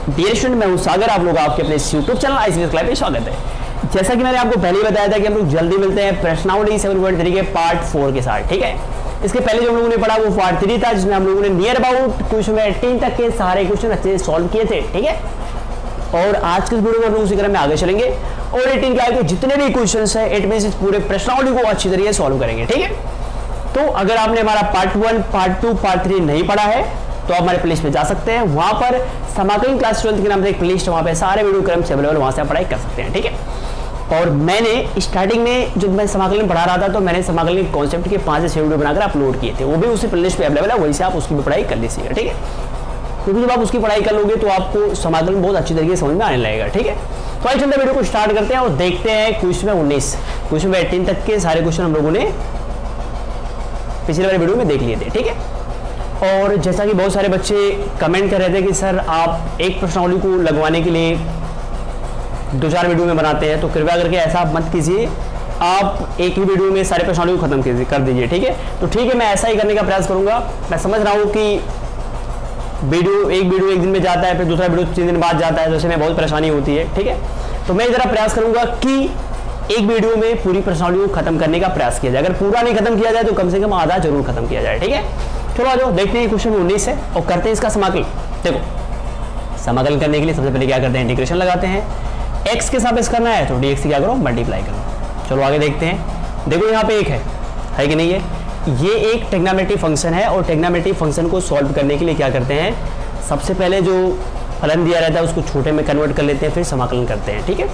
Dear student, मैं हूं सागर, आप लोग आपके अपने यूट्यूब चैनल आईसीएस क्लास में स्वागत है। जैसा कि मैंने आपको पहले ही बताया था कि हम लोग जल्दी मिलते हैं प्रश्नावली 7.3 के पार्ट 4 के साथ, ठीक है। इसके पहले जो हम लोगों ने पढ़ा वो पार्ट 3 था, जिसमें हम लोगों ने नियर अबाउट क्वेश्चन 18 तक के सारे क्वेश्चन अच्छे से सॉल्व किए थे, ठीक है। और आज के वीडियो में हम लोग उसी क्रम में आगे चलेंगे और 18 के आगे जितने भी क्वेश्चन है 8 में से पूरे प्रश्नावली को अच्छी तरीके से सॉल्व करेंगे, ठीक है। तो अगर आपने हमारा पार्ट 1, पार्ट 2, पार्ट 3 नहीं पढ़ा है तो आप हमारे प्लेलिस्ट पे जा सकते हैं। वहां पर समाकलन क्लास 12 के नाम से एक प्लेलिस्ट, वहां पे सारे वीडियो क्रम से अवेलेबल, वहां से आप पढ़ाई कर सकते हैं, ठीक है। और मैंने स्टार्टिंग में जब मैं समाकलन पढ़ा रहा था तो मैंने समाकलन के कॉन्सेप्ट के 5 से 6 वीडियो बनाकर अपलोड किए थे, वो भी उसी प्लेलिस्ट पे अवेलेबल है, वहीं से आप उसकी भी पढ़ाई कर लीजिएगा, ठीक है। क्योंकि जब आप उसकी पढ़ाई कर लोगे तो आपको समाकलन बहुत अच्छी तरीके से समझ में आने लगेगा, ठीक है। तो आइए चलते वीडियो को स्टार्ट करते हैं और देखते हैं क्वेश्चन 19 क्वेश्चन 18 तक के सारे क्वेश्चन हम लोगों ने पिछले वाले वीडियो में देख लिए थे, ठीक है। और जैसा कि बहुत सारे बच्चे कमेंट कर रहे थे कि सर आप एक प्रश्नावली को लगवाने के लिए 2-4 वीडियो में बनाते हैं, तो कृपया करके ऐसा मत कीजिए, आप एक ही वीडियो में सारे प्रश्नावली को खत्म कर दीजिए, ठीक है। तो ठीक है, मैं ऐसा ही करने का प्रयास करूंगा। मैं समझ रहा हूँ कि एक वीडियो एक दिन में जाता है, फिर दूसरा वीडियो 3 दिन बाद जाता है, तो इसमें बहुत परेशानी होती है, ठीक है। तो मैं जरा प्रयास करूंगा कि एक वीडियो में पूरी प्रश्नावली को खत्म करने का प्रयास किया जाए। अगर पूरा नहीं खत्म किया जाए तो कम से कम आधा जरूर खत्म किया जाए, ठीक है। चलो आ जाओ, देखते हैं क्वेश्चन 19 है और करते हैं इसका समाकलन। देखो, समाकलन करने के लिए सबसे पहले क्या करते हैं, इंटीग्रेशन लगाते हैं। x के सापेक्ष करना है तो dx से क्या करो, मल्टीप्लाई करो। चलो आगे देखते हैं। देखो यहाँ पे एक है कि नहीं है, ये एक ट्रिग्नोमेट्रिक फंक्शन है और ट्रिग्नोमेट्रिक फंक्शन को सॉल्व करने के लिए क्या करते हैं, सबसे पहले जो फलन दिया रहता है उसको छोटे में कन्वर्ट कर लेते हैं, फिर समाकलन करते हैं, ठीक है।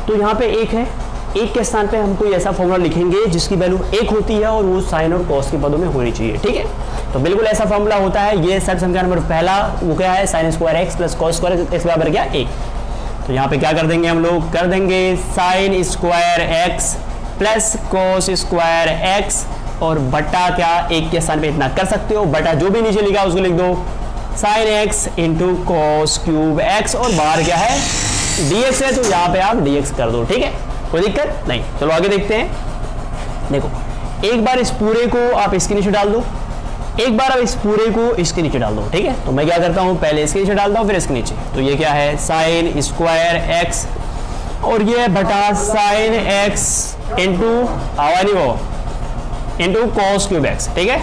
तो यहाँ पे एक है, एक के स्थान पे हम कोई ऐसा फॉर्मूला लिखेंगे जिसकी वैल्यू 1 होती है और वो साइन और कॉस के पदों में होनी चाहिए, ठीक है। तो बिल्कुल ऐसा फॉर्मूला होता है। ये सर्व समीकरण नंबर पहला वो क्या है, sine square x plus cos square x बराबर क्या, 1। तो यहाँ पे क्या कर देंगे, हम लोग कर देंगे sine square x plus cos square x और बटा क्या, 1 के स्थान पे इतना कर सकते हो, बटा जो भी नीचे लिखा उसको लिख दो sine x into cos cube x और बाहर क्या है dx है, तो यहाँ पे आप dx कर दो, ठीक है, कोई दिक्कत नहीं। चलो आगे देखते हैं। देखो, एक बार इस पूरे को आप इसके नीचे डाल दो, एक बार आप इस पूरे को इसके नीचे डाल दो, ठीक है। तो मैं क्या करता हूँ, पहले इसके नीचे डालता हूँ फिर इसके नीचे। तो ये क्या है, साइन स्क्वायर एक्स और ये बटा sine x into into cos cube x, ठीक है।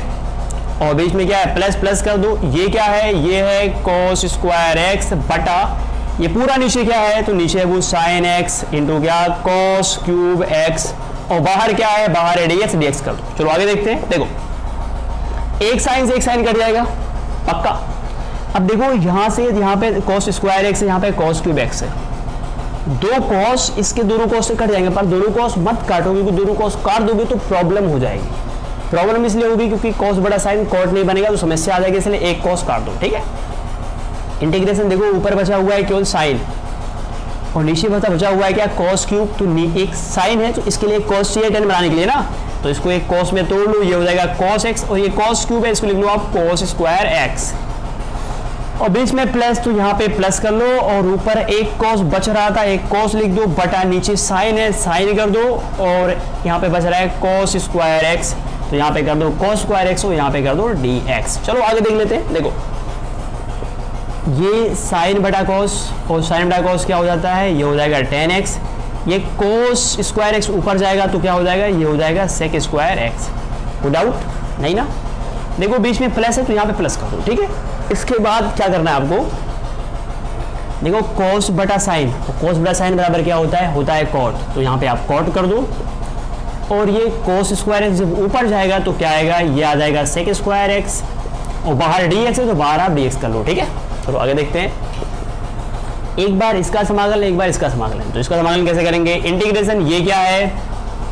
और बीच में क्या है, प्लस प्लस कर दो। ये क्या है, ये है कॉस स्क्वायर एक्स बटा ये पूरा नीचे क्या है, तो नीचे है वो साइन एक्स इंटू क्या, कॉस क्यूब एक्स और बाहर क्या है, बाहर है dx कर दो। चलो आगे देखते हैं। देखो, एक साइन से एक साइन कट जाएगा पक्का। अब देखो यहाँ से यहाँ पे कॉस स्क्वायर एक्स है, यहाँ पे कॉस क्यूब एक्स है, दो कॉस इसके दोनों कॉस से कट जाएंगे, पर दोनों कॉस मत काटोगे, क्योंकि दोनों कॉस काट दोगे तो प्रॉब्लम हो जाएगी। प्रॉब्लम इसलिए होगी क्योंकि कॉस बड़ा साइन कॉट नहीं बनेगा तो समस्या आ जाएगी, इसलिए एक कॉस काट दो, ठीक है। इंटीग्रेशन देखो, ऊपर बचा हुआ है केवल साइन और नीचे बचा हुआ है क्या, कॉस क्यूब। तो एक साइन है तो इसके लिए कॉस चाहिए 10 बनाने के लिए ना, तो इसको एक कॉस में तोड़ लो, ये हो जाएगा कॉस एक्स और ये कॉस क्यूब है, इसको लिख लो आप कॉस स्क्वायर एक्स और बीच में प्लस, तो यहाँ पे प्लस कर लो और ऊपर एक कॉस बच रहा था, एक कॉस लिख दो, बटा नीचे साइन है साइन कर दो और यहाँ पे बच रहा है कॉस स्क्वायर एक्स, तो यहाँ पे कर दो कॉस स्क्वायर एक्स और यहाँ पे कर दो dx। चलो आगे देख लेते हैं। देखो, ये साइन बटा कॉस और साइन बटा कॉस क्या हो जाता है, ये हो जाएगा tan x, ये cos स्क्वायर एक्स ऊपर जाएगा तो क्या हो जाएगा, ये हो जाएगा sec स्क्वायर एक्स। कोई डाउट नहीं ना। देखो बीच में प्लस है तो यहाँ पे प्लस कर दो, ठीक है। इसके बाद क्या करना है आपको, देखो cos बटा साइन, cos बटा साइन बराबर क्या होता है cot, तो यहाँ पे आप cot कर दो और ये cos स्क्वायर एक्स जब ऊपर जाएगा तो क्या आएगा, ये आ जाएगा sec स्क्वायर एक्स और बाहर dx है तो बाहर आप dx कर लो, ठीक है। चलो आगे देखते हैं। एक बार इसका समाकलन, एक बार इसका समाकलन। तो इसका समाकलन कैसे करेंगे, इंटीग्रेशन, ये क्या है,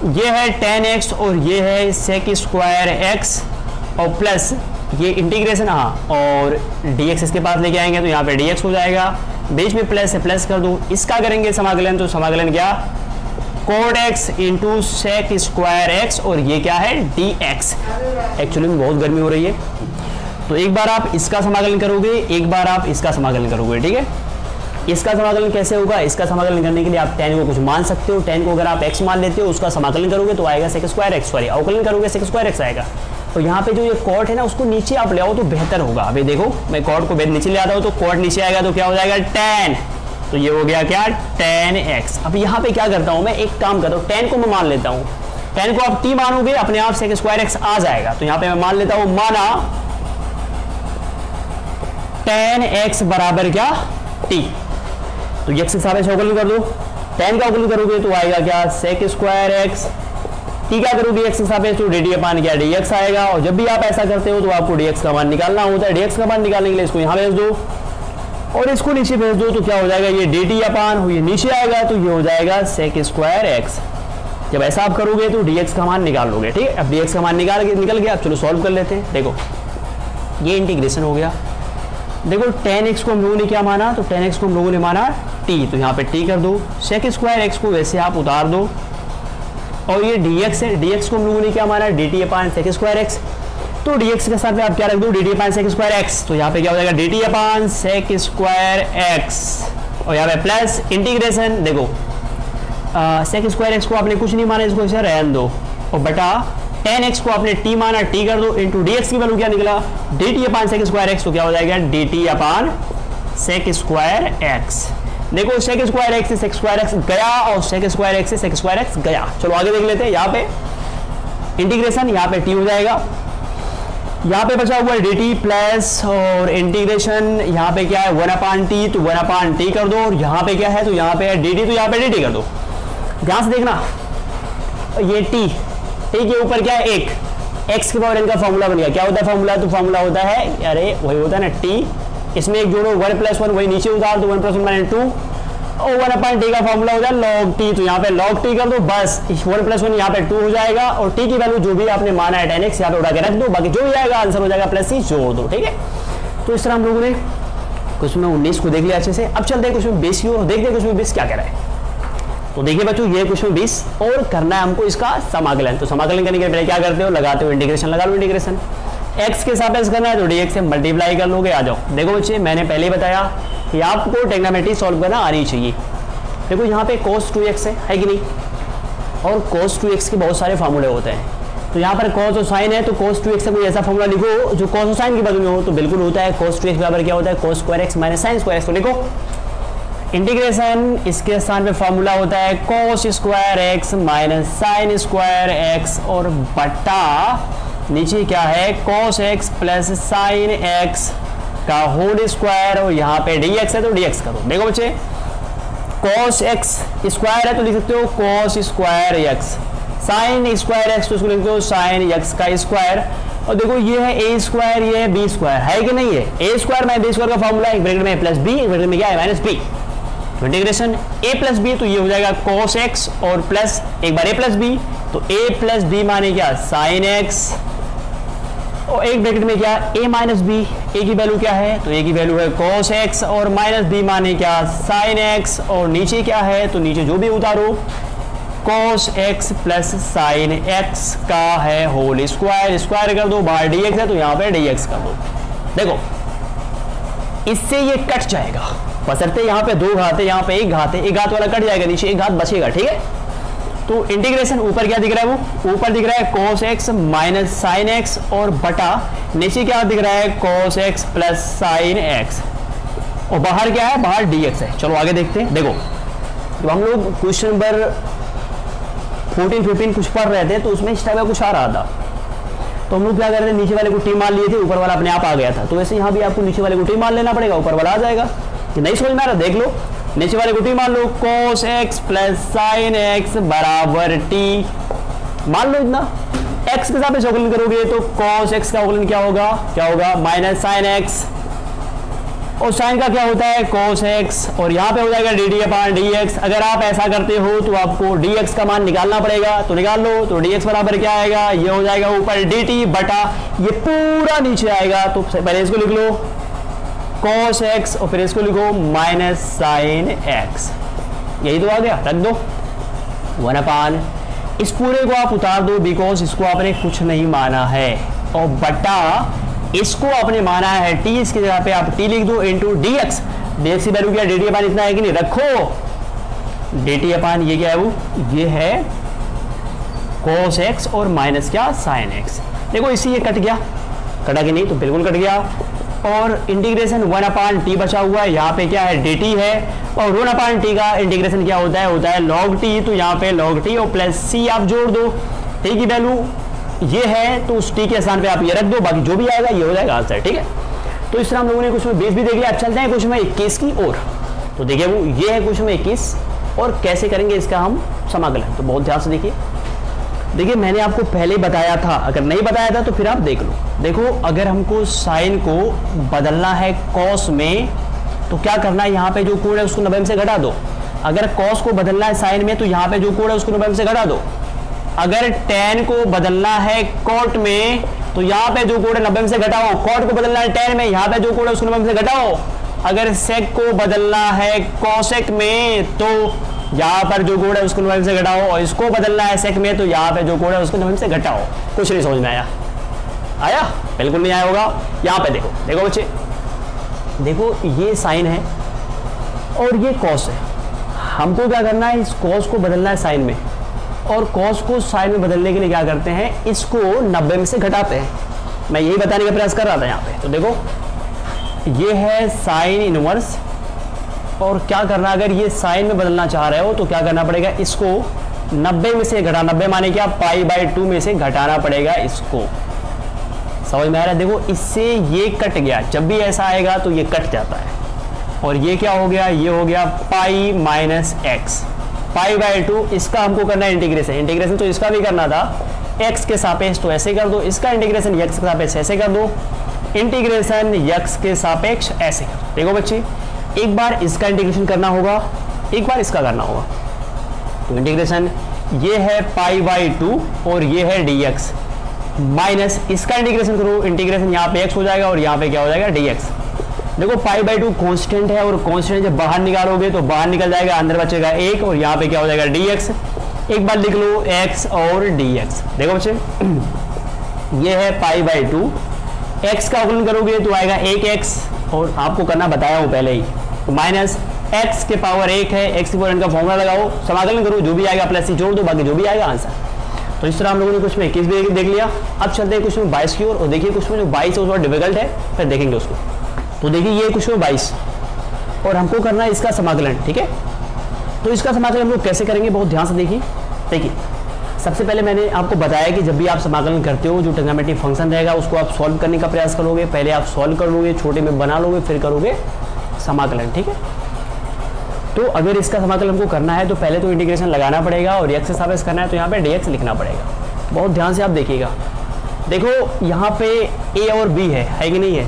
ये है tan x और ये है sec स्क्वायर x और प्लस ये इंटीग्रेशन, हाँ, और dx इसके पास लेके आएंगे तो यहाँ पे dx हो जाएगा, बीच में प्लस है प्लस कर दो। इसका करेंगे समाकलन, तो समाकलन क्या, cot x into sec square x और ये क्या है dx। एक्चुअली में बहुत गर्मी हो रही है तो एक बार आप इसका समाकलन करोगे, एक बार आप इसका समाकलन करोगे, ठीक है। इसका समाकलन कैसे होगा, इसका समाकलन करने के लिए आप tan को कुछ मान सकते हो, tan को अगर आप x मान लेते हो उसका समाकलन करोगे तो आएगा sec स्क्वायर एक्स, सॉरी अवकलन करोगे sec स्क्वायर एक्स आएगा। तो यहाँ पे जो ये कॉट है ना उसको नीचे आप ले आओ तो बेहतर होगा। अभी देखो मैं कॉट को नीचे ले आता हूँ तो कॉट नीचे आएगा तो क्या हो जाएगा tan, तो ये हो गया क्या tan x। अब यहाँ पे क्या करता हूँ मैं, एक काम करता हूँ tan को मैं मान लेता हूँ, tan को आप t मानोगे अपने आप sec स्क्वायर x आ जाएगा। तो यहाँ पे मैं मान लेता हूँ, माना tan x बराबर क्या t, तो x के सापेक्ष अवकलन कर दो, tan का अवकलन करोगे तो आएगा क्या sec स्क्वायर x, t क्या करोगे x के सापेक्ष तो dt अपान क्या dx आएगा। और जब भी आप ऐसा करते हो तो आपको dx का मान निकालना होता है, dx का मान निकालने के लिए इसको यहाँ भेज दो और इसको नीचे भेज दो, तो क्या हो जाएगा ये dt अपान ये नीचे आएगा तो ये हो जाएगा sec स्क्वायर x। जब ऐसा आप करोगे तो dx का मान निकाल लोगे, ठीक है। अब dx का मान निकल गया, अब चलो सॉल्व कर लेते हैं। देखो ये इंटीग्रेशन हो गया, देखो tan x को हम लोगों ने क्या माना, तो tan x को हम लोगों ने माना t, तो यहाँ पे t कर दो, sec स्क्वायर x को वैसे आप उतार दो और ये dx है, dx को हम लोगों ने क्या माना dt अपान sec स्क्वायर x, तो dx के साथ में आप क्या रख दो dt अपान sec स्क्वायर x, तो यहाँ पे क्या हो जाएगा dt अपान sec स्क्वायर x और यहाँ पे प्लस इंटीग्रेशन, देखो sec स्क्वायर x को आपने कुछ नहीं माना, इसको इसे रहने दो और बटा tan x को आपने t माना t कर दो, इंटू dx की वैल्यू क्या निकला dt अपान sec स्क्वायर x, तो क्या हो जाएगा dt अपान sec स्क्वायर x। देखो sec स्क्वायर x से sec स्क्वायर x गया और sec स्क्वायर x से sec स्क्वायर x गया। चलो आगे देख लेते हैं, यहाँ पे इंटीग्रेशन, यहाँ पे t हो जाएगा, यहाँ पे बचा हुआ है dt प्लस और इंटीग्रेशन यहाँ पे क्या है 1 अपान टी, तो 1 अपान टी कर दो और यहाँ पे क्या है तो यहाँ पे है dt, तो यहाँ पे dt कर दो। ध्यान से देखना ये t के ऊपर क्या है एक x के पावर n का फॉर्मूला बन गया, क्या होता है फॉर्मूला, तो फॉर्मूला होता है अरे वही होता है ना t, इसमें एक जोड़ो 1 + 1 वही नीचे उतार दो 1 + 1 = 2 और 1 अपान टी का फॉर्मूला होता है log t, तो यहाँ पे log t कर दो, बस 1 + 1 यहाँ पे 2 हो जाएगा और t की वैल्यू जो भी आपने माना है tan x यहाँ पे उठा के रख दो, बाकी जो भी आएगा आंसर हो जाएगा +c जोड़ दो, ठीक है। तो इस तरह हम लोगों ने क्वेश्चन 19 को देख लिया अच्छे से। अब चलते हैं क्वेश्चन 20 की ओर, देखते हैं क्वेश्चन 20 क्या कह रहा है। तो देखिए बच्चों ये क्वेश्चन 20 और करना है हमको इसका समाकलन, तो समाकलन करने के पहले क्या करते हो, लगाते हो इंटीग्रेशन, लगा लो इंटीग्रेशन, x के सापेक्ष करना है तो dx से मल्टीप्लाई कर लोगे। आ जाओ, देखो बच्चे मैंने पहले बताया कि आपको ट्रिग्नोमेट्री सॉल्व करना आनी चाहिए। देखो यहाँ पे cos 2x है कि नहीं, और cos 2x के बहुत सारे फार्मूले होते हैं, तो यहाँ पर cos और sin है तो cos 2x से कोई ऐसा फार्मूला लिखो जो cos और sin की बदल में हो, तो बिल्कुल होता है cos 2x बराबर क्या होता है cos square x minus sin square x, तो लिखो इंटीग्रेशन, इसके स्थान पे फॉर्मूला होता है cos square x minus sin square x और बटा नीचे क्या है cos x plus sin x का होल स्क्वायर और यहाँ पे dx है तो dx करो। देखो बच्चे cos x स्क्वायर है तो लिख सकते हो cos square x, sin square x तो इसको लिखते हो sin x का स्क्वायर, और देखो ये है a स्क्वायर ये है b स्क्वायर, है कि नहीं है, a square minus b square का फॉर्मूला एक ब्रैकेट में प्लस b, एक ब्रैकेट में क्या है माइनस b, तो इंटीग्रेशन a प्लस बी तो ये हो जाएगा cos x और प्लस एक बार a प्लस बी, तो a प्लस बी माने क्या sin x और एक ब्रैकेट में क्या a माइनस बी, a की वैल्यू क्या है तो a की वैल्यू है cos x और माइनस b माने क्या sin x और नीचे क्या है तो नीचे जो भी उतारो cos x plus sin x का है होल स्क्वायर, स्क्वायर कर दो, बाहर dx है तो यहाँ पे dx कर दो। देखो इससे ये कट जाएगा, बशर्ते यहाँ पे दो घात है, यहाँ पे एक घात है, एक घात वाला कट जाएगा, नीचे एक घात बचेगा, ठीक है। तो इंटीग्रेशन ऊपर क्या दिख रहा है, वो ऊपर दिख रहा है cos x minus sin x और बटा नीचे क्या दिख रहा है cos x plus sin x और बाहर क्या है, बाहर dx है। चलो आगे देखते हैं। देखो तो हम लोग क्वेश्चन नंबर 14-15 कुछ पढ़ रहे थे तो उसमें इस टाइप का कुछ आ रहा था, तो हम लोग क्या कर रहे थे, नीचे वाले को टी मान लिए थे, ऊपर वाला अपने आप आ गया था, तो वैसे यहाँ भी आपको नीचे वाले को टी मान लेना पड़ेगा, ऊपर वाला आ जाएगा। नहीं समझ में आ रहा, देख लो नीचे वाले को टी मान लो, cos x plus sin x बराबर टी, मान लो इतना। x के साथ अवकलन करोगे तो cos x का अवकलन क्या होगा माइनस sin x और sin का क्या होता है cos x और यहाँ पे हो जाएगा dt अपान dx। अगर आप ऐसा करते हो तो आपको dx का मान निकालना पड़ेगा, तो निकाल लो, तो dx बराबर क्या आएगा, ये हो जाएगा ऊपर dt बटा ये पूरा नीचे आएगा, तो पहले इसको लिख लो cos x और फिर इसको लिखो माइनस sin x, यही तो आ गया, रख दो 1 अपान, इस पूरे को आप उतार दो बिकॉज इसको आपने कुछ नहीं माना है, और बटा इसको आपने माना है t, इसकी जगह पे आप t लिख दो इंटू dx, dx की वैल्यू क्या dt अपान इतना है कि नहीं, रखो dt अपान ये क्या है, वो ये है cos x और माइनस क्या sin x। देखो इससे ये कट गया, कटा कि नहीं, तो बिल्कुल कट गया। और इंटीग्रेशन 1/t बचा हुआ है, यहाँ पे क्या है dt है, और 1/t का इंटीग्रेशन क्या होता है log t, तो यहाँ पे log t और प्लस c आप जोड़ दो, t की वैल्यू ये है तो उस t के स्थान पे आप ये रख दो, बाकी जो भी आएगा ये हो जाएगा आंसर, ठीक है। तो इस तरह हम लोगों ने क्वेश्चन 20 भी देख लिया। अब चलते हैं क्वेश्चन 21 की ओर। तो देखिए वो ये है क्वेश्चन 21, और कैसे करेंगे इसका हम समाकलन, तो बहुत ध्यान से देखिए। देखिए मैंने आपको पहले बताया था, अगर नहीं बताया था तो फिर आप देख लो। देखो अगर हमको साइन को बदलना है कॉस में, तो क्या करना है, यहाँ पे जो कोण है उसको 90 से घटा दो। अगर कॉस को बदलना है साइन में, तो यहाँ पे जो कोण है उसको 90 से घटा दो। अगर tan को बदलना है कॉट में, तो यहाँ पे जो कोण है 90 से घटाओ। कॉट को बदलना है tan में, यहाँ पे जो कोण है उसको 90 से घटाओ। अगर सेक को बदलना है कॉसेक में, तो यहाँ पर जो कोण है उसको 90 से घटाओ, और इसको बदलना है सेक में, तो यहाँ पे जो कोण है उसको 90 से घटाओ। कुछ नहीं समझ में आया? आया? बिल्कुल नहीं आया होगा। यहाँ पे देखो, देखो बच्चे, देखो ये साइन है और ये कॉस है। हमको क्या करना है, इस कॉस को बदलना है साइन में, और कॉस को साइन में बदलने के लिए क्या करते हैं, इसको 90 में से घटाते हैं। मैं यही बताने का प्रयास कर रहा था यहाँ पे। तो देखो ये है साइन इनवर्स, और क्या करना, अगर ये साइन में बदलना चाह रहे हो तो क्या करना पड़ेगा, इसको 90 में से घटा, 90 माने क्या, π/2 में से घटाना पड़ेगा इसको। समझ में आ रहा है? देखो इससे ये कट गया, जब भी ऐसा आएगा तो ये कट जाता है, और ये क्या हो गया, ये हो गया π - x, π/2। इसका हमको करना है इंटीग्रेशन। इंटीग्रेशन तो इसका भी करना था x के सापेक्ष, तो ऐसे कर दो। इसका इंटीग्रेशन x के सापेक्ष ऐसे कर दो। इंटीग्रेशन x के सापेक्ष ऐसे कर दो। देखो बच्चे, एक बार इसका इंटीग्रेशन करना होगा, एक बार इसका करना होगा। तो इंटीग्रेशन ये है π/2 और ये है dx, माइनस इसका इंटीग्रेशन करो। इंटीग्रेशन यहाँ पे x हो जाएगा और यहाँ पे क्या हो जाएगा, dx। देखो π/2 कांस्टेंट है, और कांस्टेंट जब बाहर निकालोगे तो बाहर निकल जाएगा, अंदर बचेगा 1, और यहाँ पे क्या हो जाएगा, dx। एक बार लिख लो x और dx। देखो बच्चे, ये है π/2, x का अवकलन करोगे तो आएगा 1x, और आपको करना बताया हूँ पहले ही, तो माइनस x के पावर 1 है, x की पावर n का फॉर्मूला लगाओ, समाकलन करो, जो भी आएगा प्लस c जोड़ दो, बाकी जो भी आएगा आंसर। तो इस तरह हम लोगों ने क्वेश्चन 21 भी देख लिया। अब चलते हैं क्वेश्चन 22 की ओर, और देखिए क्वेश्चन जो 22 है वो थोड़ा डिफिकल्ट है, फिर देखेंगे उसको। तो देखिए ये क्वेश्चन 22, और हमको करना है इसका समाकलन, ठीक है। तो इसका समाकलन हम लोग कैसे करेंगे, बहुत ध्यान से देखिए। देखिए सबसे पहले मैंने आपको बताया कि जब भी आप समाकलन करते हो, जो ट्रिग्नोमेट्रिक फंक्शन रहेगा उसको आप सॉल्व करने का प्रयास करोगे। पहले आप सॉल्व कर लोगे, छोटे में बना लोगे, फिर करोगे समाकलन, ठीक है। तो अगर इसका समाकलन हमको करना है तो पहले तो इंटीग्रेशन लगाना पड़ेगा, और x से सापेक्ष करना है तो यहाँ पे dx लिखना पड़ेगा। बहुत ध्यान से आप देखिएगा। देखो यहाँ पे a और b है कि नहीं है।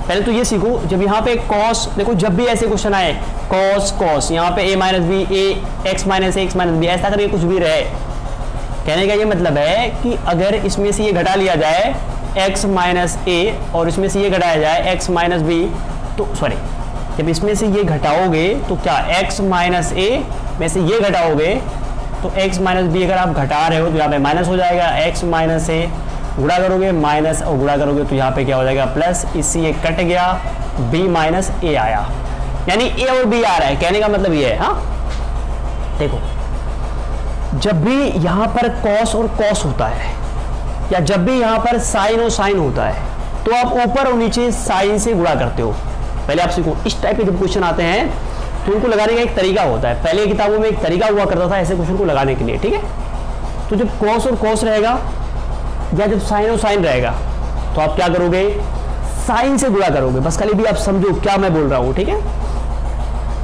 पहले तो ये सीखो, जब यहाँ पे cos, देखो जब भी ऐसे क्वेश्चन आए cos यहाँ पे a - b, a x - a x - b, ऐसा करके कुछ भी रहे, कहने का ये मतलब है कि अगर इसमें से ये घटा लिया जाए x - a, और इसमें से ये घटाया जाए x - b, तो सॉरी, जब इसमें से ये घटाओगे तो क्या x - a में से ये घटाओगे तो x - b अगर आप घटा रहे हो तो यहाँ पे माइनस हो जाएगा, x - a गुणा करोगे माइनस, और गुणा करोगे तो यहाँ पे क्या हो जाएगा प्लस, इससे ये कट गया, b - a आया, यानी a और b आ रहा है। कहने का मतलब ये है, हाँ देखो जब भी यहाँ पर cos और cos होता है, या जब भी यहाँ पर sin और sin होता है, तो आप ऊपर और नीचे sin से गुणा करते हो। पहले आप सीखो, इस टाइप के जब क्वेश्चन आते हैं तो उनको लगाने का एक तरीका होता है। पहले किताबों में एक तरीका हुआ करता था ऐसे क्वेश्चन को लगाने के लिए, ठीक है। तो जब cos और cos रहेगा, या जब sin और sin रहेगा, तो आप क्या करोगे, sin से गुणा करोगे। बस खाली भी आप समझो क्या मैं बोल रहा हूँ, ठीक है।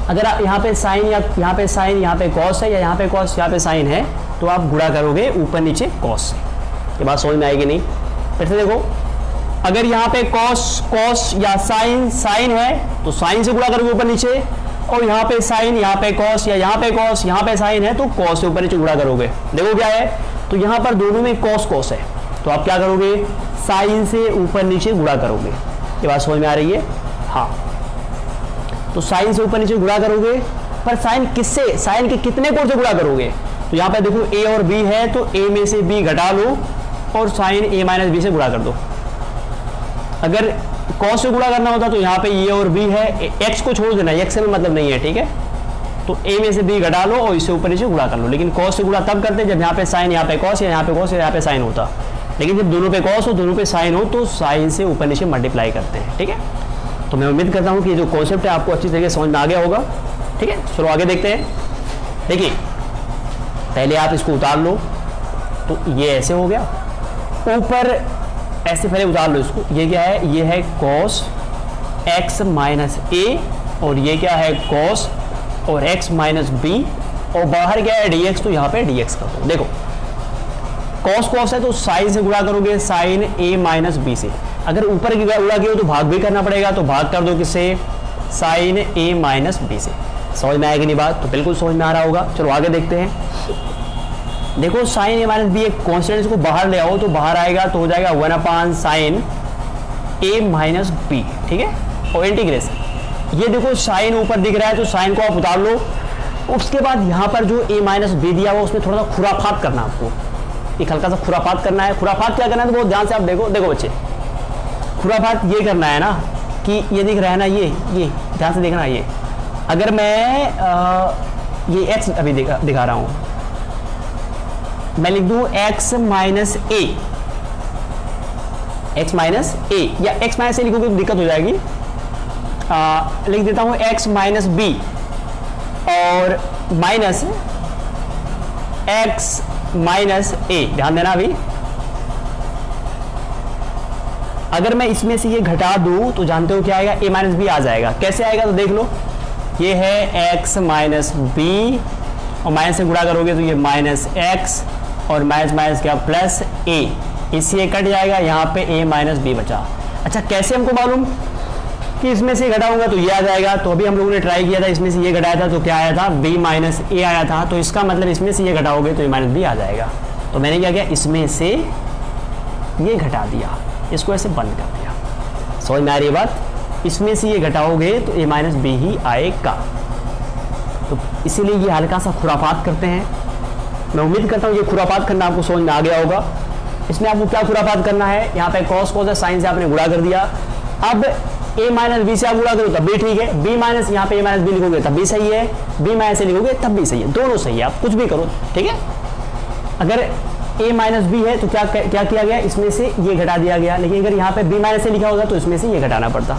अगर आप यहाँ पे sin, या यहाँ पे sin, यहाँ पे cos है, या यहाँ पे cos, यहाँ पे sin है, तो आप गुणा करोगे ऊपर नीचे cos से। ये बात समझ में आएगी नहीं? फिर से देखो, अगर यहाँ पे cos या sin है तो sin से गुणा करोगे ऊपर नीचे, और यहाँ पे sin, यहाँ पे cos, या यहाँ पे cos, यहाँ पे sin है तो cos से ऊपर नीचे गुणा करोगे। देखो क्या है, तो यहाँ पर दोनों में cos है, तो आप क्या करोगे, sin से ऊपर नीचे गुणा करोगे। ये बात समझ में आ रही है? हाँ, तो sin से ऊपर नीचे गुणा करोगे, पर sin किससे, sin के कितने कोण से गुणा करोगे। तो यहाँ पे देखो a और b है, तो a में से b घटा लो, और sin a - b से गुणा कर दो। अगर cos से गुणा करना होता तो यहाँ पे a और b है, x को छोड़ देना, x से भी मतलब नहीं है, ठीक है। तो a में से b घटा लो और इससे ऊपर नीचे गुणा कर लो। लेकिन cos से गुणा तब करते जब यहाँ पे sin, यहाँ पे cos, या यहाँ पे cos, या यहाँ पे sin होता। लेकिन जब दोनों पे कॉस हो, दोनों पे साइन हो, तो साइन से ऊपर नीचे मल्टीप्लाई करते हैं। ठीक है, तो मैं उम्मीद करता हूँ कि जो कॉन्सेप्ट है आपको अच्छी तरीके से समझ में आ गया होगा। ठीक है, चलो आगे देखते हैं। देखिए पहले आप इसको उतार लो, तो ये ऐसे हो गया, ऊपर ऐसे पहले उतार लो इसको। ये क्या है, ये है कॉस x माइनस ए, और ये क्या है कॉस और x माइनस बी, और बाहर क्या है dx, तो यहाँ पे dx कर दो। देखो कॉस कॉस है तो साइन से गुणा करोगे, साइन a माइनस बी से। अगर ऊपर की गुणा किया तो भाग भी करना पड़ेगा, तो भाग कर दो किससे, साइन a माइनस बी से। समझ में आएगी नहीं बात, तो बिल्कुल समझ में आ रहा होगा। चलो आगे देखते हैं। देखो साइन a माइनस बी एक कॉन्स्टेंट, इसको बाहर ले आओ तो बाहर आएगा, तो हो जाएगा 1 साइन a माइनस बी। ठीक है, और इंटीग्रेशन, ये देखो साइन ऊपर दिख रहा है तो साइन को आप उतार लो। उसके बाद यहाँ पर जो a माइनस बी दिया हुआ उसमें थोड़ा सा खुराफात करना, आपको एक हल्का सा खुराफात करना है। खुराफात क्या करना है, तो बहुत ध्यान से आप देखो। देखो बच्चे, खुराफात ये करना है ना कि ये दिख रहा है ना, ये ध्यान से देखना। ये अगर मैं ये x अभी दिखा रहा हूँ, मैं लिख दूँ x माइनस ए, x माइनस ए, या x माइनस ए लिखोगे तो दिक्कत हो जाएगी। लिख देता हूँ x माइनस बी और माइनस x माइनस ए। ध्यान देना अभी, अगर मैं इसमें से ये घटा दूं तो जानते हो क्या आएगा, a माइनस बी आ जाएगा। कैसे आएगा तो देख लो, ये है x माइनस बी और माइनस से गुणा करोगे तो ये माइनस एक्स और माइनस माइनस क्या प्लस a, इससे कट जाएगा, यहाँ पे a माइनस बी बचा। अच्छा कैसे हमको मालूम कि इसमें से घटाऊंगा तो ये आ जाएगा। तो अभी हम लोगों ने ट्राई किया था, इसमें से ये घटाया था तो क्या आया था, b माइनस ए आया था। तो इसका मतलब इसमें से ये घटाओगे तो a माइनस बी आ जाएगा। तो मैंने क्या किया, इसमें से ये घटा दिया, इसको ऐसे बंद कर दिया। समझ में आ रही है बात, इसमें से ये घटाओगे तो a माइनस बी ही आएगा। तो इसीलिए ये हल्का सा खुराफात करते हैं। मैं उम्मीद करता हूँ ये खुराफात करना आपको समझ में आ गया होगा। इसमें आपको क्या खुराफात करना है, यहाँ पे कॉस कॉस है, साइन से आपने गुणा कर दिया। अब a माइनस बी से आप गुणा करो तब भी ठीक है, b माइनस यहाँ पे a माइनस बी लिखोगे तब भी सही है, b माइनस से लिखोगे तब भी सही है, दोनों सही है, आप कुछ भी करो। ठीक है, अगर a माइनस बी है तो क्या किया गया, इसमें से ये घटा दिया गया। लेकिन अगर यहाँ पे b माइनस से लिखा होगा तो इसमें से ये घटाना पड़ता।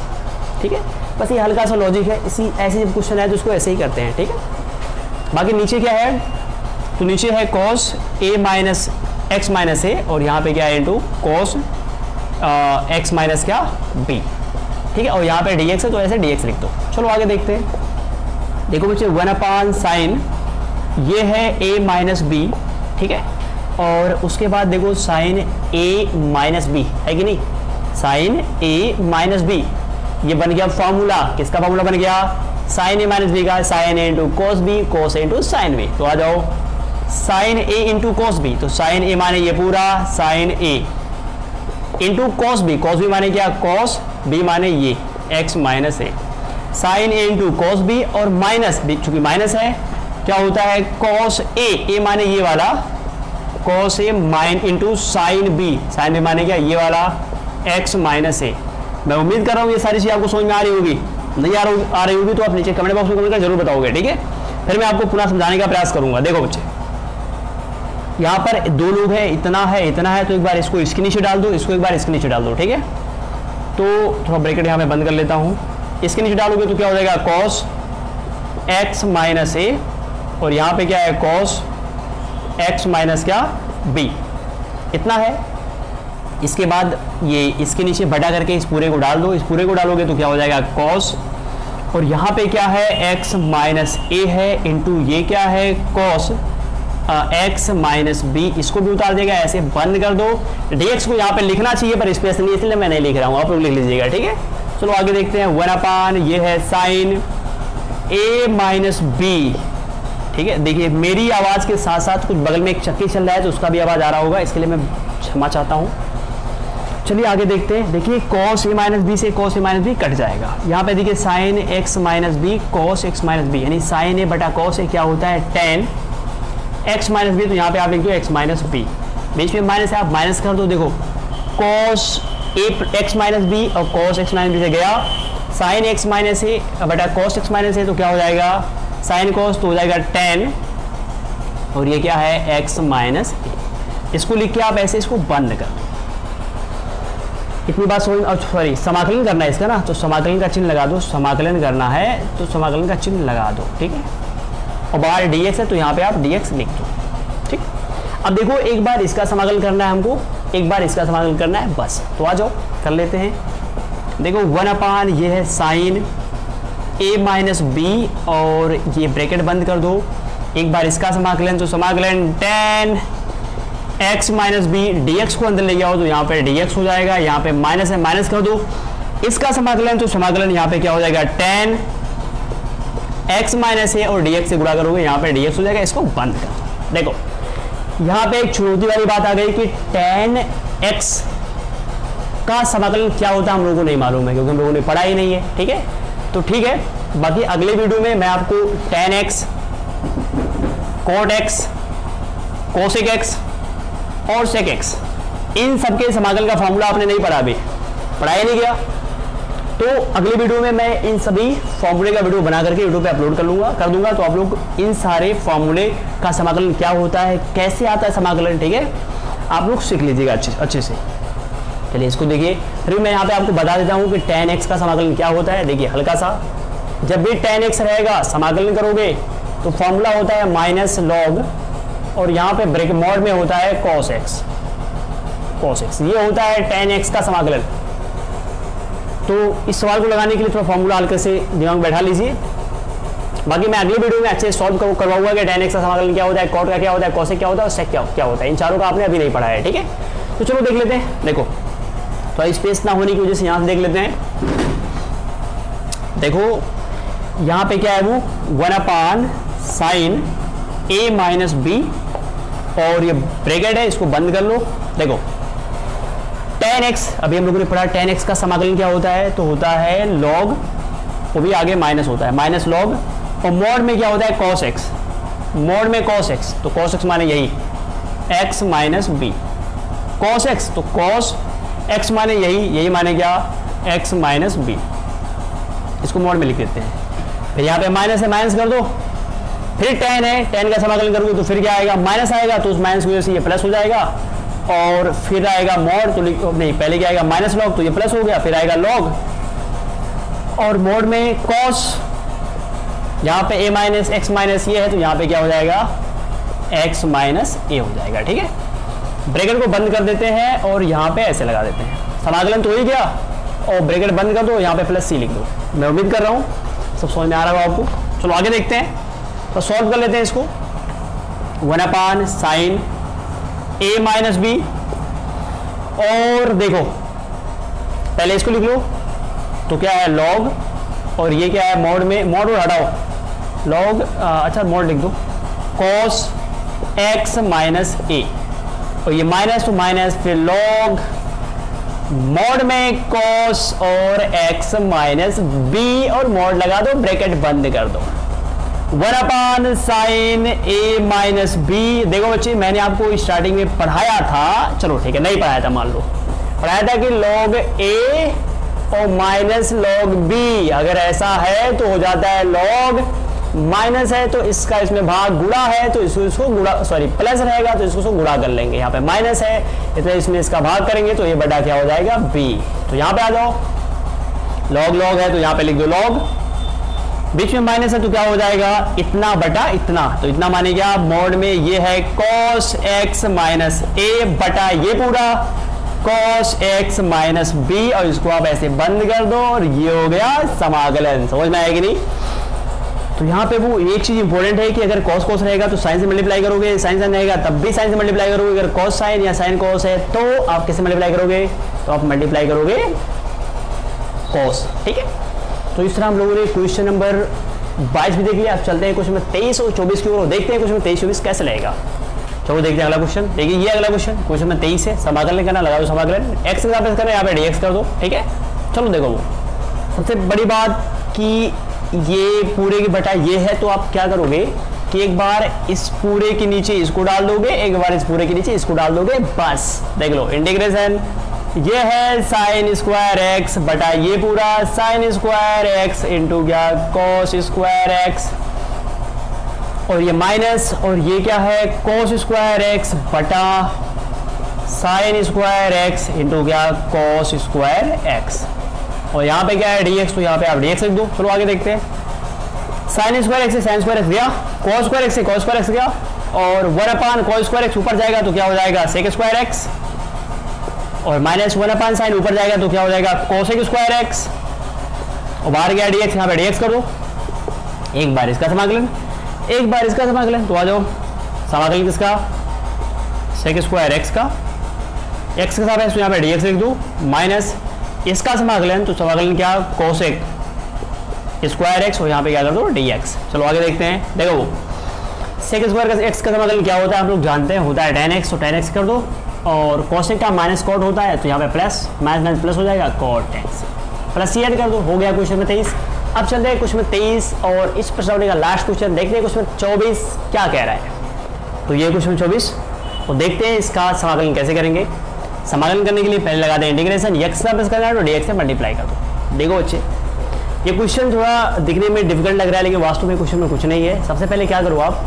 ठीक है, बस ये हल्का सा लॉजिक है। इसी ऐसे जब क्वेश्चन है तो उसको ऐसे ही करते हैं। ठीक है, बाकी नीचे क्या है, तो नीचे है cos a minus X minus A, और यहाँ पे क्या है इंटू कॉस एक्स माइनस क्या b। ठीक है, और यहाँ पे dx है तो ऐसे dx लिख दो। चलो आगे देखते हैं। देखो बच्चे 1 साइन, ये है a माइनस बी। ठीक है, और उसके बाद देखो साइन a माइनस बी है कि नहीं, साइन a माइनस बी, ये बन गया फॉर्मूला। किसका फॉर्मूला बन गया, साइन a माइनस बी का, sine a into cos B, cos a into sine B. तो आ जाओ sine a into cos B, तो साइन a माने ये पूरा sine a into cos B, cos B माने क्या कॉस b माने ये x minus A, sine a into cos B, और माइनस b चूंकि माइनस है क्या होता है कॉस a माने ये वाला cos a mine into sine b, sine b माने क्या ये वाला x माइनस ए। मैं उम्मीद कर रहा हूँ ये सारी चीज़ आपको समझ में आ रही होगी। नहीं आ रही होगी तो आप नीचे कमेंट बॉक्स में कमेंट कर जरूर बताओगे। ठीक है, फिर मैं आपको पुनः समझाने का प्रयास करूंगा। देखो बच्चे, यहाँ पर दो लोग हैं, इतना है, तो एक बार इसको इसके नीचे डाल दो, इसको एक बार इसके नीचे डाल दो। ठीक है, तो थोड़ा ब्रैकेट यहाँ पे बंद कर लेता हूँ। इसके नीचे डालोगे तो क्या हो जाएगा कॉस एक्स माइनस ए, और यहाँ पे क्या है कॉस एक्स माइनस क्या बी, इतना है। इसके बाद ये इसके नीचे बटा करके इस पूरे को डाल दो, इस पूरे को डालोगे तो क्या हो जाएगा कॉस, और यहाँ पे क्या है x माइनस ए है, इंटू ये क्या है कॉस x माइनस बी, इसको भी उतार देगा, ऐसे बंद कर दो। dx को यहाँ पे लिखना चाहिए पर स्पेस नहीं, इसलिए मैं नहीं लिख रहा हूँ, आप लोग लिख लीजिएगा। ठीक है, चलो आगे देखते हैं। 1 ये है साइन a माइनस बी। ठीक है, देखिए मेरी आवाज़ के साथ साथ कुछ बगल में एक चक्की चल रहा है तो उसका भी आवाज़ आ रहा होगा, इसके लिए मैं क्षमा चाहता हूँ। चलिए आगे देखते हैं। देखिए cos a माइनस बी से cos a minus B cut जाएगा। यहाँ पे देखिए sine x minus B cos x minus B, यानी साइन a बटा cos a क्या होता है tan x माइनस बी, तो यहाँ पे आप लिख दो x माइनस बी, बीच में माइनस है आप माइनस कर दो। देखो cos a x minus B और cos x माइनस बी से गया साइन x माइनस ए बटा cos x माइनस ए, तो क्या हो जाएगा साइन cos, तो हो जाएगा tan, और ये क्या है x माइनस ए। इसको लिख के आप ऐसे इसको बंद कर दो। इतनी बात समझ, सॉरी समाकलन करना है इसका ना, तो समाकलन का चिन्ह लगा दो, समाकलन करना है तो समाकलन का चिन्ह लगा दो, ठीक है। और बाहर dx है तो यहाँ पे आप dx लिख दो, ठीक। अब देखो एक बार इसका समाकलन करना है हमको, एक बार इसका समाकलन करना है बस, तो आ जाओ कर लेते हैं। देखो 1/, ये है साइन a माइनस बी और ये ब्रैकेट बंद कर दो। एक बार इसका समाकलन, तो समाकलन tan x minus B, dx को अंदर ले आओ तो यहाँ पे dx हो जाएगा, यहाँ पे माइनस है माइनस कर दो। इसका समाकलन, तो समाकलन यहाँ पे क्या हो जाएगा tan x माइनस है और dx से गुणा करोगे यहाँ पे dx हो जाएगा, इसको बंद कर दो। देखो यहाँ पे एक चुनौती वाली बात आ गई कि tan x का समाकलन क्या होता है हम लोगों को नहीं मालूम है, क्योंकि हम लोगों ने पढ़ा ही नहीं है, ठीक है। तो ठीक है, बाकी अगले वीडियो में मैं आपको tan x, cot x, cosec x और sec x, इन सबके समाकलन का फॉर्मूला आपने नहीं पढ़ा, अभी पढ़ाया नहीं गया, तो अगले वीडियो में मैं इन सभी फॉर्मूले का वीडियो बना करके यूट्यूब पे अपलोड कर दूंगा, तो आप लोग इन सारे फॉर्मूले का समाकलन क्या होता है, कैसे आता है समाकलन, ठीक है, आप लोग सीख लीजिएगा अच्छे से। चलिए इसको देखिए, फिर मैं यहाँ पे आपको बता देता हूँ कि tan x का समाकलन क्या होता है। देखिए हल्का सा, जब भी tan x रहेगा समाकलन करोगे तो फॉर्मूला होता है माइनस लॉग, और यहाँ पे ब्रेक मोड में होता है cos x, ये होता है tan x का समाकलन। तो इस सवाल को लगाने के लिए थोड़ा फॉर्मूला हल्के से दिमाग में बैठा लीजिए, बाकी मैं अगले वीडियो में अच्छे से सॉल्व करवाऊंगा कि tan x का समाकलन क्या होता है, cot का क्या होता है, cosec क्या होता है और sec क्या होता है। इन चारों का आपने अभी नहीं पढ़ा है, ठीक है। तो चलो देख लेते हैं। देखो तो स्पेस ना होने की वजह से यहाँ से देख लेते हैं। देखो यहाँ पे क्या है, वो 1/, साइन a माइनस बी और ये ब्रैकेट है, इसको बंद कर लो। देखो tan x, अभी हम लोगों ने पढ़ा tan x का समाकलन क्या होता है, तो होता है log, वो भी आगे माइनस होता है, माइनस log, और मोड में क्या होता है cos x, मोड में cos x, तो cos x माने यही x minus B, cos x तो cos x माने यही माने क्या x माइनस बी, इसको मोड में लिख देते हैं। फिर यहाँ पे माइनस है माइनस कर दो, फिर tan है, tan का समाकलन करोगे तो फिर क्या आएगा, माइनस आएगा, तो उस माइनस की वजह से ये प्लस हो जाएगा, और फिर आएगा मोड, तो नहीं पहले क्या आएगा माइनस लॉग, तो ये प्लस हो गया, फिर आएगा लॉग, और मोड में cos, यहाँ पे a माइनस x माइनस ये है, तो यहाँ पे क्या हो जाएगा x माइनस a हो जाएगा, ठीक है। ब्रैकेट को बंद कर देते हैं और यहाँ पे ऐसे लगा देते हैं, समाकलन तो हो ही गया, और ब्रैकेट बंद कर दो, यहाँ पे प्लस c लिख दो। मैं उम्मीद कर रहा हूँ सब समझ में आ रहा होगा आपको। चलो आगे देखते हैं, तो सॉल्व कर लेते हैं इसको। 1/, साइन a माइनस बी, और देखो पहले इसको लिख लो, तो क्या है log, और ये क्या है मोड में, मोड और हटाओ log, अच्छा मोड लिख दो, cos x माइनस a, और ये माइनस टू माइनस, फिर log, मोड में cos और x माइनस b, और मोड लगा दो, ब्रैकेट बंद कर दो। 1/, साइन a माइनस बी। देखो बच्चे मैंने आपको स्टार्टिंग में पढ़ाया था, चलो ठीक है नहीं पढ़ाया था, मान लो पढ़ाया था कि log a और माइनस log b, अगर ऐसा है तो हो जाता है log, माइनस है तो इसका इसमें भाग गुणा है, तो इसको गुणा, सॉरी प्लस रहेगा तो इसको गुणा कर लेंगे, यहाँ पे माइनस है इसलिए इसमें इसका भाग करेंगे तो ये बटा क्या हो जाएगा b। तो यहाँ पे आ जाओ, log है तो यहाँ पे लिख दो log, बीच में माइनस है तो क्या हो जाएगा इतना बटा इतना, तो इतना माने क्या, मोड में ये है cos x माइनस a बटा ये पूरा cos x माइनस b, और इसको आप ऐसे बंद कर दो, और ये हो गया समाकलन। समझ में आएगी नहीं। तो यहाँ पे वो एक चीज इंपॉर्टेंट है कि अगर cos रहेगा तो साइन से मल्टीप्लाई करोगे, साइन साइन रहेगा तब भी साइन से मल्टीप्लाई करोगे, अगर cos साइन या साइन cos है तो आप किससे मल्टीप्लाई करोगे, तो आप मल्टीप्लाई करोगे cos, ठीक है। तो इस तरह हम लोगों ने क्वेश्चन नंबर 22 भी देख लिया। अब चलते हैं क्वेश्चन नंबर 23 और 24 की ओर, देखते हैं क्वेश्चन नंबर 23-24 कैसे लगेगा। चलो देखते हैं अगला क्वेश्चन। देखिए ये अगला क्वेश्चन नंबर 23 है, समाकलन करना, लगा दो समाकलन, x के साथ करना, यहाँ पे dx कर दो, ठीक है। चलो देखो, वो सबसे बड़ी बात कि ये पूरे की बटा ये है, तो आप क्या करोगे कि एक बार इस पूरे के नीचे इसको डाल दोगे, एक बार इस पूरे के नीचे इसको डाल दोगे, बस देख लो इंटीग्रेशन, ये है साइन स्क्वायर एक्स बटा ये पूरा साइन स्क्वायर एक्स इंटू क्या कॉस स्क्वायर एक्स, और ये माइनस, और ये क्या है कॉस स्क्वायर एक्स बटा साइन स्क्वायर एक्स इंटू क्या कॉस स्क्वायर एक्स, और यहाँ पे क्या है dx, तो यहाँ पे आप dx लिख दो। चलो आगे देखते हैं। साइन स्क्वायर एक्स से साइन स्क्वायर एक्स गया, कॉस स्क्वायर एक्स से कॉस स्क्वायर एक्स गया, और 1 कॉस स्क्वायर एक्स ऊपर जाएगा तो क्या हो जाएगा सेक स्क्वायर एक्स, और माइनस 1 साइन ऊपर जाएगा तो क्या हो जाएगा कोसेक स्क्वायर एक्स, और बाहर गया dx, यहाँ पे dx कर दो। एक बार इसका समाकलन, एक बार इसका समाकलन, तो आ जाओ समाकलन किसका सेक स्क्वायर एक्स का, एक्स के साथ तो यहाँ पे dx लिख दो, माइनस इसका समाकलन, तो समाकलन क्या कोसेक स्क्वायर एक्स, और यहाँ पे क्या कर दो dx। चलो आगे देखते हैं। देखो सेक स्क्वायर का एक्स का समाकलन क्या होता है हम लोग जानते हैं, होता है tan x, तो tan x कर दो, और कोसेक का माइनस कॉट होता है, तो यहाँ पे प्लस माइनस प्लस हो जाएगा कॉट x, प्लस सी ऐड कर दो। हो गया क्वेश्चन में 23। अब चलते हैं क्वेश्चन में 23 और इस प्रश्नावली का लास्ट क्वेश्चन देखते हैं क्वेश्चन 24 क्या कह रहा है। तो ये क्वेश्चन 24, तो देखते हैं इसका समाकलन कैसे करेंगे। समाकलन करने के लिए पहले लगाते हैं इंटीग्रेशन, x का प्लस करना है तो dx से मल्टीप्लाई कर दो। देखो बच्चे ये क्वेश्चन थोड़ा दिखने में डिफिकल्ट लग रहा है, लेकिन वास्तव में क्वेश्चन में कुछ नहीं है। सबसे पहले क्या करो आप,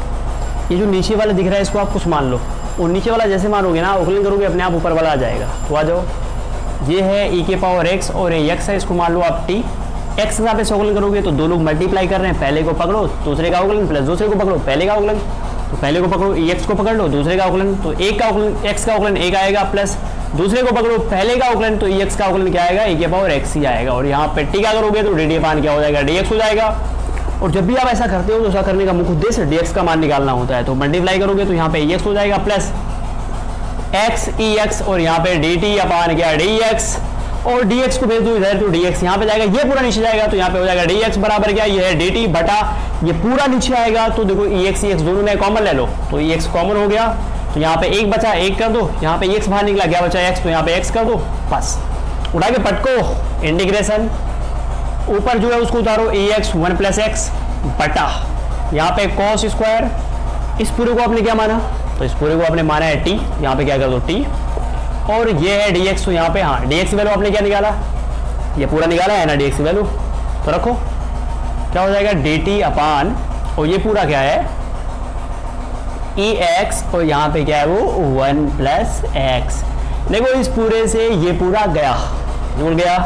ये जो नीचे वाला दिख रहा है इसको आप कुछ मान लो, और नीचे वाला जैसे मानोगे ना उकलन करोगे अपने आप ऊपर वाला आ जाएगा। तो आ जाओ, ये है e के पावर x और ये x है, इसको मान लो आप t। x के साथ उकलन करोगे तो दो लोग मल्टीप्लाई कर रहे हैं, पहले को पकड़ो दूसरे का उकलन, प्लस दूसरे को पकड़ो पहले का उकलन, तो पहले को पकड़ो x को पकड़ लो दूसरे का उकलन, तो एक का उकलन x का उकलन एक आएगा, प्लस दूसरे को पकड़ो पहले का उकलन, तो x का उकलन क्या आएगा e के पावर x ही आएगा, और यहाँ पे t का करोगे तो dt मान क्या हो जाएगा dx हो जाएगा। और जब भी आप ऐसा करते हो तो ऐसा करने का मुख्य उद्देश्य dx का मान निकालना होता है, तो मल्टीप्लाई करोगे तो यहाँ पे ex हो जाएगा, प्लस x ex, और यहाँ पे dt अपान क्या dx, और dx को भेज दो इधर तो dx यहाँ पे जाएगा, ये पूरा नीचे जाएगा तो यहाँ पे हो जाएगा dx बराबर क्या ये है dt बटा ये पूरा नीचे आएगा, तो देखो ex दोनों में कॉमन ले लो, तो ex कॉमन हो गया, तो यहाँ पे एक बचा एक कर दो, यहाँ पे x बाहर निकला क्या बचा x, तो यहाँ पे x कर दो, बस उठा के पटको इंटीग्रेशन, ऊपर जो है उसको उतारो ex 1 प्लस एक्स बटा यहाँ पे कॉस स्क्वायर, इस पूरे को आपने क्या माना, तो इस पूरे को आपने माना है t, यहाँ पे क्या कर दो t, और ये है dx, तो यहाँ पे हाँ dx की वैल्यू आपने क्या निकाला, ये पूरा निकाला है ना dx की वैल्यू, तो रखो क्या हो जाएगा dt अपान, और ये पूरा क्या है ex, और यहाँ पे क्या है वो 1 प्लस एक्स। देखो इस पूरे से ये पूरा गया जुड़ गया,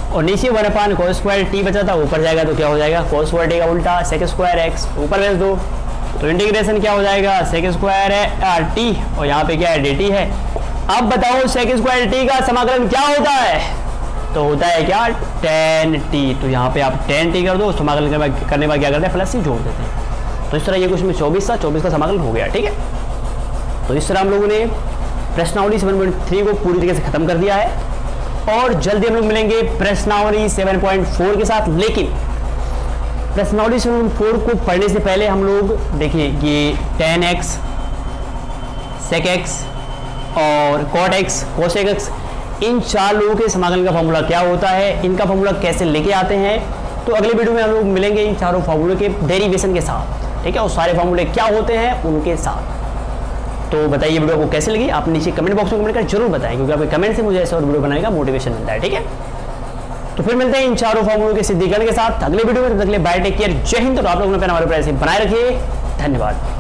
और नीचे 1 अपान कोस स्क्वायर टी बचा था, ऊपर जाएगा तो क्या हो जाएगा कोस स्क्वायर टी का उल्टा सेक स्क्वायर एक्स, ऊपर भेज दो तो इंटीग्रेशन क्या हो जाएगा सेक स्क्वायर है टी, और यहाँ पे क्या है dt है। अब बताओ सेक स्क्वायर टी का समाकलन क्या होता है, तो होता है क्या tan t, तो यहाँ पे आप tan t कर दो, समाकलन करने के बाद क्या करते हैं प्लस ही जोड़ देते हैं। तो इस तरह ये क्वेश्चन में 24 था, 24 का समाकलन हो गया, ठीक है। तो इस तरह हम लोगों ने प्रश्नावली 7.3 को पूरी तरीके से खत्म कर दिया है, और जल्दी हम लोग मिलेंगे प्रश्नावली 7.4 के साथ। लेकिन प्रश्नावली 7.4 को पढ़ने से पहले हम लोग देखिए ये tan x sec x और cot x cosec x, इन चार लोगों के समाकलन का फॉर्मूला क्या होता है, इनका फॉर्मूला कैसे लेके आते हैं, तो अगले वीडियो में हम लोग मिलेंगे इन चारों फॉर्मूले के डेरिवेशन के साथ, ठीक है, और सारे फॉर्मूले क्या होते हैं उनके साथ। तो बताइए वीडियो को कैसे लगी, आप नीचे कमेंट बॉक्स में कमेंट कर जरूर बताएं, क्योंकि आपके कमेंट से मुझे ऐसा और वीडियो बनाने का मोटिवेशन मिलता है, ठीक है। तो फिर मिलते हैं इन चारों फॉर्मूलों के सिद्धीकरण के साथ अगले वीडियो में। तब तक के लिए बाय, टेक केयर, जय हिंद। तो आप लोगों ने अपना हमारे प्राइस बनाए रखिए, धन्यवाद।